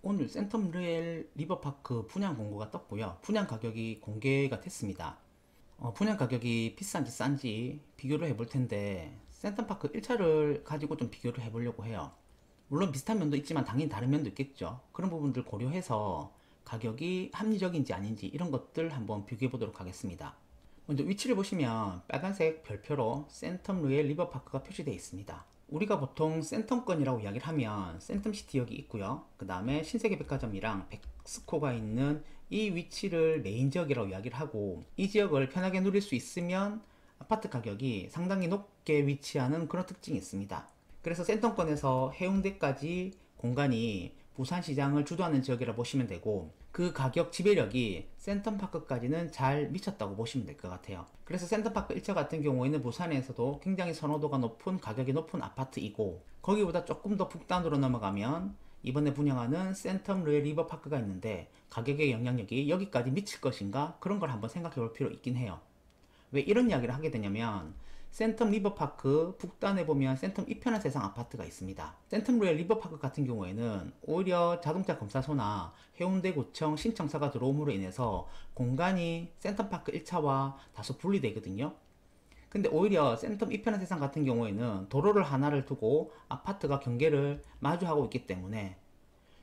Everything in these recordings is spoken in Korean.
오늘 센텀 리버파크 분양 공고가 떴고요. 분양 가격이 공개가 됐습니다. 분양 가격이 비싼지 싼지 비교를 해볼 텐데 센텀파크 1차를 가지고 좀 비교를 해보려고 해요. 물론 비슷한 면도 있지만 당연히 다른 면도 있겠죠. 그런 부분들 고려해서 가격이 합리적인지 아닌지 이런 것들 한번 비교해 보도록 하겠습니다. 먼저 위치를 보시면 빨간색 별표로 센텀 리버파크가 표시되어 있습니다. 우리가 보통 센텀권이라고 이야기를 하면 센텀시티역이 있고요. 그 다음에 신세계백화점이랑 백스코가 있는 이 위치를 메인 지역이라고 이야기를 하고, 이 지역을 편하게 누릴 수 있으면 아파트 가격이 상당히 높게 위치하는 그런 특징이 있습니다. 그래서 센텀권에서 해운대까지 공간이 부산시장을 주도하는 지역이라 보시면 되고, 그 가격 지배력이 센텀파크까지는 잘 미쳤다고 보시면 될 것 같아요. 그래서 센텀파크 1차 같은 경우에는 부산에서도 굉장히 선호도가 높은, 가격이 높은 아파트이고, 거기보다 조금 더 북단으로 넘어가면 이번에 분양하는 센텀 리버파크가 있는데 가격의 영향력이 여기까지 미칠 것인가, 그런 걸 한번 생각해 볼 필요 있긴 해요. 왜 이런 이야기를 하게 되냐면, 센텀 리버파크 북단에 보면 센텀 이편한 세상 아파트가 있습니다. 센텀 리버파크 같은 경우에는 오히려 자동차 검사소나 해운대구청 신청서가 들어옴으로 인해서 공간이 센텀파크 1차와 다소 분리되거든요. 근데 오히려 센텀 이편한 세상 같은 경우에는 도로를 하나를 두고 아파트가 경계를 마주하고 있기 때문에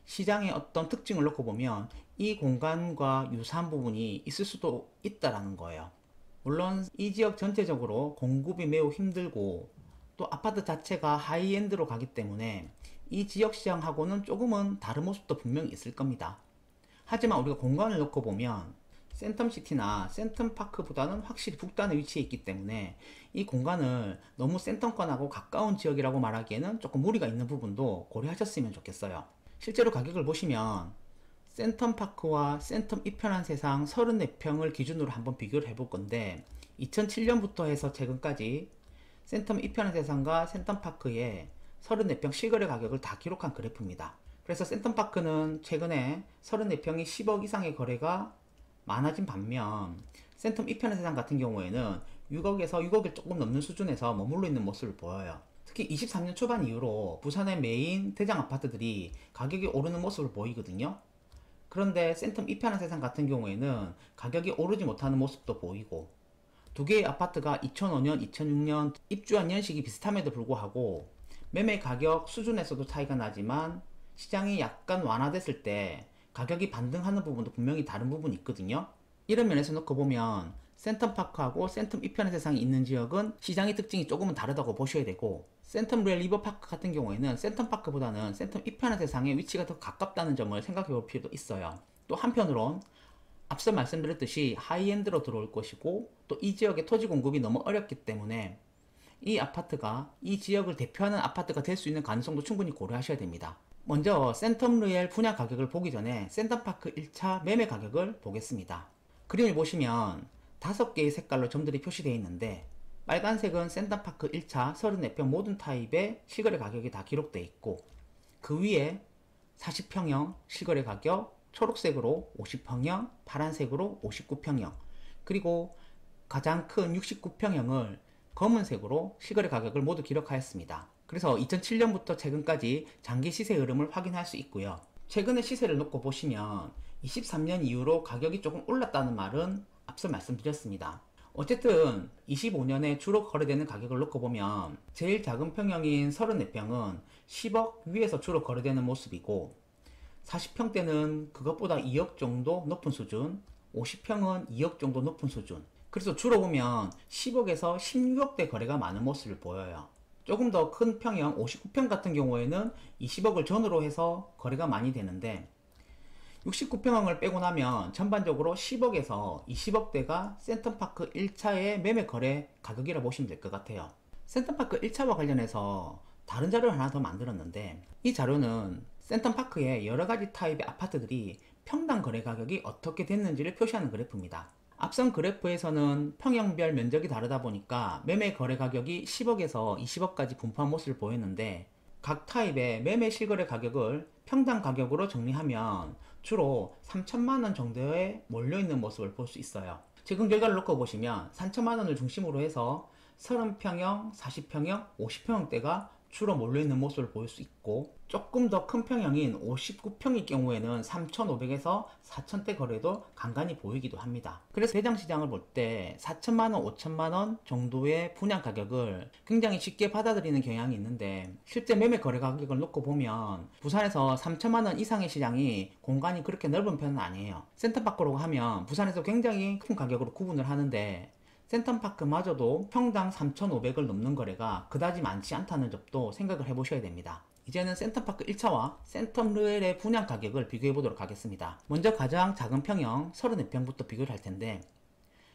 시장의 어떤 특징을 놓고 보면 이 공간과 유사한 부분이 있을 수도 있다라는 거예요. 물론 이 지역 전체적으로 공급이 매우 힘들고 또 아파트 자체가 하이엔드로 가기 때문에 이 지역 시장하고는 조금은 다른 모습도 분명히 있을 겁니다. 하지만 우리가 공간을 놓고 보면 센텀시티나 센텀파크보다는 확실히 북단에 위치해 있기 때문에 이 공간을 너무 센텀권하고 가까운 지역이라고 말하기에는 조금 무리가 있는 부분도 고려하셨으면 좋겠어요. 실제로 가격을 보시면 센텀파크와 센텀 이편한 세상 34평을 기준으로 한번 비교를 해볼 건데, 2007년부터 해서 최근까지 센텀 이편한 세상과 센텀파크의 34평 실거래 가격을 다 기록한 그래프입니다. 그래서 센텀파크는 최근에 34평이 10억 이상의 거래가 많아진 반면, 센텀 이편한 세상 같은 경우에는 6억에서 6억을 조금 넘는 수준에서 머물러 있는 모습을 보여요. 특히 23년 초반 이후로 부산의 메인 대장 아파트들이 가격이 오르는 모습을 보이거든요. 그런데 센텀 이편한 세상 같은 경우에는 가격이 오르지 못하는 모습도 보이고, 두 개의 아파트가 2005년, 2006년 입주한 연식이 비슷함에도 불구하고 매매 가격 수준에서도 차이가 나지만 시장이 약간 완화됐을 때 가격이 반등하는 부분도 분명히 다른 부분이 있거든요. 이런 면에서 놓고 보면 센텀파크하고 센텀 이편한 세상이 있는 지역은 시장의 특징이 조금은 다르다고 보셔야 되고, 센텀 리버파크 같은 경우에는 센텀파크보다는 센텀 이편한 세상의 위치가 더 가깝다는 점을 생각해 볼 필요도 있어요. 또 한편으론 앞서 말씀드렸듯이 하이엔드로 들어올 것이고, 또 이 지역의 토지 공급이 너무 어렵기 때문에 이 아파트가 이 지역을 대표하는 아파트가 될 수 있는 가능성도 충분히 고려하셔야 됩니다. 먼저 센텀 분양 가격을 보기 전에 센텀파크 1차 매매 가격을 보겠습니다. 그림을 보시면 5개의 색깔로 점들이 표시되어 있는데, 빨간색은 센텀파크 1차 34평 모든 타입의 실거래 가격이 다 기록되어 있고, 그 위에 40평형 실거래 가격, 초록색으로 50평형, 파란색으로 59평형, 그리고 가장 큰 69평형을 검은색으로 실거래 가격을 모두 기록하였습니다. 그래서 2007년부터 최근까지 장기 시세 흐름을 확인할 수 있고요. 최근의 시세를 놓고 보시면 23년 이후로 가격이 조금 올랐다는 말은 앞서 말씀드렸습니다. 어쨌든 25년에 주로 거래되는 가격을 놓고 보면 제일 작은 평형인 34평은 10억 위에서 주로 거래되는 모습이고, 40평대는 그것보다 2억 정도 높은 수준, 50평은 2억 정도 높은 수준. 그래서 주로 보면 10억에서 16억대 거래가 많은 모습을 보여요. 조금 더 큰 평형 59평 같은 경우에는 20억을 전후로 해서 거래가 많이 되는데, 69평형을 빼고 나면 전반적으로 10억에서 20억대가 센텀파크 1차의 매매 거래 가격이라 보시면 될 것 같아요. 센텀파크 1차와 관련해서 다른 자료를 하나 더 만들었는데, 이 자료는 센텀파크의 여러가지 타입의 아파트들이 평당 거래 가격이 어떻게 됐는지를 표시하는 그래프입니다. 앞선 그래프에서는 평형별 면적이 다르다 보니까 매매 거래 가격이 10억에서 20억까지 분포한 모습을 보였는데, 각 타입의 매매 실거래 가격을 평당 가격으로 정리하면 주로 3천만원 정도에 몰려있는 모습을 볼 수 있어요. 최근 결과를 놓고 보시면 3천만원을 중심으로 해서 30평형, 40평형, 50평형대가 주로 몰려있는 모습을 보일 수 있고, 조금 더 큰 평형인 59평일 경우에는 3,500에서 4,000대 거래도 간간히 보이기도 합니다. 그래서 대장시장을 볼 때 4천만원, 5천만원 정도의 분양 가격을 굉장히 쉽게 받아들이는 경향이 있는데, 실제 매매 거래 가격을 놓고 보면 부산에서 3천만원 이상의 시장이 공간이 그렇게 넓은 편은 아니에요. 센터파크라고 하면 부산에서 굉장히 큰 가격으로 구분을 하는데, 센텀파크마저도 평당 3,500을 넘는 거래가 그다지 많지 않다는 점도 생각을 해보셔야 됩니다. 이제는 센텀파크 1차와 센텀르엘의 분양 가격을 비교해 보도록 하겠습니다. 먼저 가장 작은 평형 34평부터 비교를 할 텐데,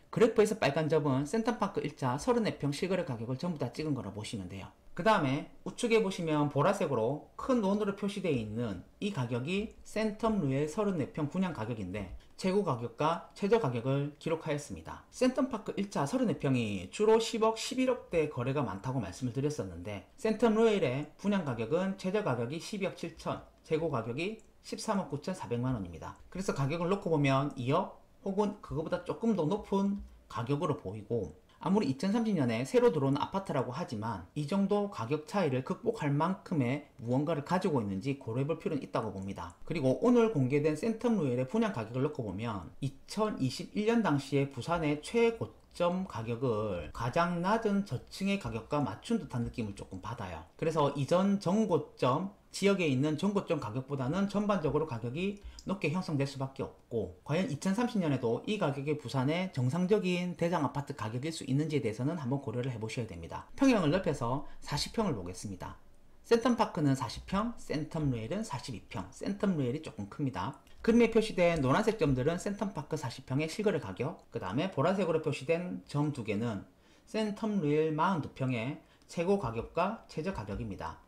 그래프에서 빨간 점은 센텀파크 1차 34평 실거래 가격을 전부 다 찍은 거라 보시면 돼요. 그 다음에 우측에 보시면 보라색으로 큰 원으로 표시되어 있는 이 가격이 센텀르엘 34평 분양 가격인데, 최고 가격과 최저 가격을 기록하였습니다. 센텀파크 1차 34평이 주로 10억, 11억대 거래가 많다고 말씀을 드렸었는데, 센텀르엘의 분양 가격은 최저 가격이 12억 7천, 최고 가격이 13억 9,400만원입니다. 그래서 가격을 놓고 보면 2억 혹은 그거보다 조금 더 높은 가격으로 보이고, 아무리 2030년에 새로 들어온 아파트라고 하지만 이 정도 가격 차이를 극복할 만큼의 무언가를 가지고 있는지 고려해볼 필요는 있다고 봅니다. 그리고 오늘 공개된 센텀루엘의 분양 가격을 놓고 보면 2021년 당시에 부산의 최고점 가격을 가장 낮은 저층의 가격과 맞춘 듯한 느낌을 조금 받아요. 그래서 이전 정고점 지역에 있는 정고점 가격보다는 전반적으로 가격이 높게 형성될 수밖에 없고, 과연 2030년에도 이 가격이 부산의 정상적인 대장 아파트 가격일 수 있는지에 대해서는 한번 고려를 해보셔야 됩니다. 평형을 넓혀서 40평을 보겠습니다. 센텀파크는 40평, 센텀루엘은 42평, 센텀루엘이 조금 큽니다. 그림에 표시된 노란색 점들은 센텀파크 40평의 실거래 가격, 그 다음에 보라색으로 표시된 점 2개는 센텀루엘 42평의 최고 가격과 최저 가격입니다.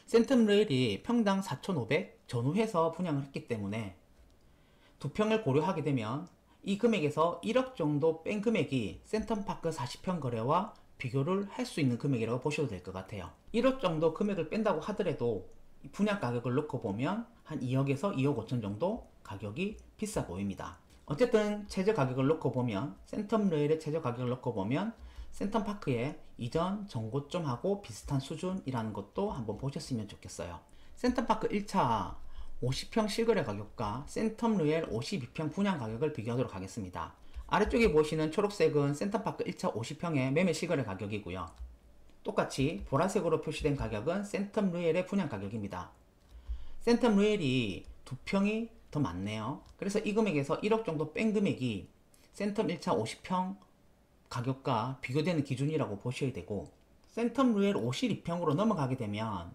센텀루엘이 평당 4,500 전후해서 분양을 했기 때문에 두 평을 고려하게 되면 이 금액에서 1억 정도 뺀 금액이 센텀파크 40평 거래와 비교를 할 수 있는 금액이라고 보셔도 될 것 같아요. 1억 정도 금액을 뺀다고 하더라도 분양 가격을 놓고 보면 한 2억에서 2억 5천 정도 가격이 비싸 보입니다. 어쨌든 최저 가격을 놓고 보면, 센텀루엘의 최저 가격을 놓고 보면 센텀파크의 이전 정고점하고 비슷한 수준이라는 것도 한번 보셨으면 좋겠어요. 센텀파크 1차 50평 실거래 가격과 센텀루엘 52평 분양 가격을 비교하도록 하겠습니다. 아래쪽에 보시는 초록색은 센텀파크 1차 50평의 매매 실거래 가격이고요. 똑같이 보라색으로 표시된 가격은 센텀루엘의 분양 가격입니다. 센텀루엘이 두 평이 더 많네요. 그래서 이 금액에서 1억 정도 뺀 금액이 센텀 1차 50평 가격과 비교되는 기준이라고 보셔야 되고, 센텀루엘 52평으로 넘어가게 되면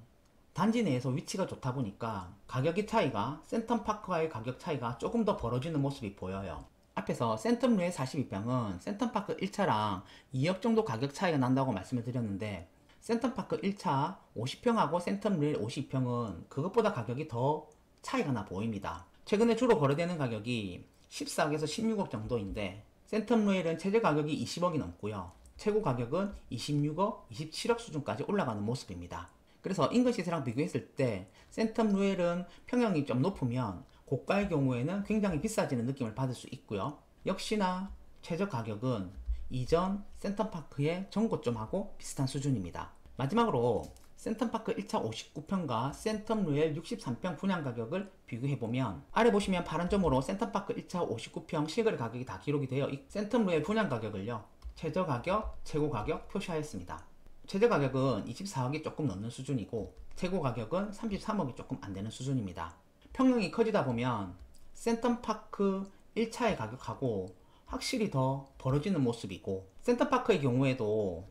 단지 내에서 위치가 좋다 보니까 가격의 차이가 센텀파크와의 가격 차이가 조금 더 벌어지는 모습이 보여요. 앞에서 센텀루엘 42평은 센텀파크 1차랑 2억 정도 가격 차이가 난다고 말씀을 드렸는데, 센텀파크 1차 50평하고 센텀루엘 52평은 그것보다 가격이 더 차이가 나 보입니다. 최근에 주로 거래되는 가격이 14억에서 16억 정도인데, 센텀루엘은 최저 가격이 20억이 넘고요. 최고 가격은 26억, 27억 수준까지 올라가는 모습입니다. 그래서 인근시세랑 비교했을 때 센텀루엘은 평형이 좀 높으면 고가의 경우에는 굉장히 비싸지는 느낌을 받을 수 있고요. 역시나 최저 가격은 이전 센텀파크의 정고점하고 비슷한 수준입니다. 마지막으로 센텀파크 1차 59평과 센텀루엘 63평 분양 가격을 비교해보면, 아래 보시면 파란 점으로 센텀파크 1차 59평 실거래 가격이 다 기록이 되어 센텀루엘 분양 가격을요, 최저 가격, 최고 가격 표시하였습니다. 최저 가격은 24억이 조금 넘는 수준이고 최고 가격은 33억이 조금 안되는 수준입니다. 평형이 커지다 보면 센텀파크 1차의 가격하고 확실히 더 벌어지는 모습이고, 센텀파크의 경우에도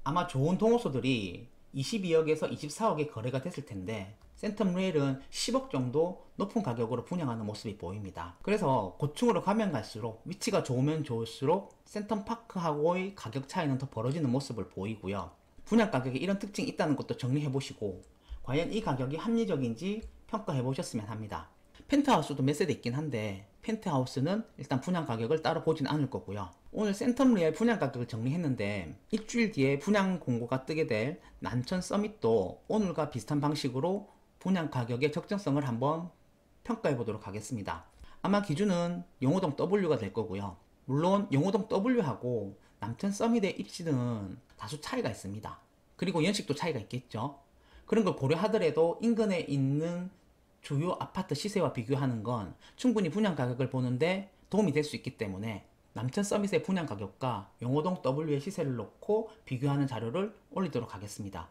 아마 좋은 동호수들이 22억에서 24억의 거래가 됐을 텐데, 센텀루엘은 10억 정도 높은 가격으로 분양하는 모습이 보입니다. 그래서 고층으로 가면 갈수록, 위치가 좋으면 좋을수록 센텀파크하고의 가격 차이는 더 벌어지는 모습을 보이고요. 분양 가격에 이런 특징이 있다는 것도 정리해 보시고, 과연 이 가격이 합리적인지 평가해 보셨으면 합니다. 펜트하우스도 몇 세대 있긴 한데, 펜트하우스는 일단 분양 가격을 따로 보진 않을 거고요. 오늘 센텀루엘 분양 가격을 정리했는데, 일주일 뒤에 분양 공고가 뜨게 될 난천 서밋도 오늘과 비슷한 방식으로 분양 가격의 적정성을 한번 평가해 보도록 하겠습니다. 아마 기준은 용호동 W가 될 거고요. 물론 용호동 W하고 남천 서밋의 입지는 다소 차이가 있습니다. 그리고 연식도 차이가 있겠죠. 그런 걸 고려하더라도 인근에 있는 주요 아파트 시세와 비교하는 건 충분히 분양 가격을 보는데 도움이 될 수 있기 때문에 남천 서밋의 분양 가격과 용호동 W의 시세를 놓고 비교하는 자료를 올리도록 하겠습니다.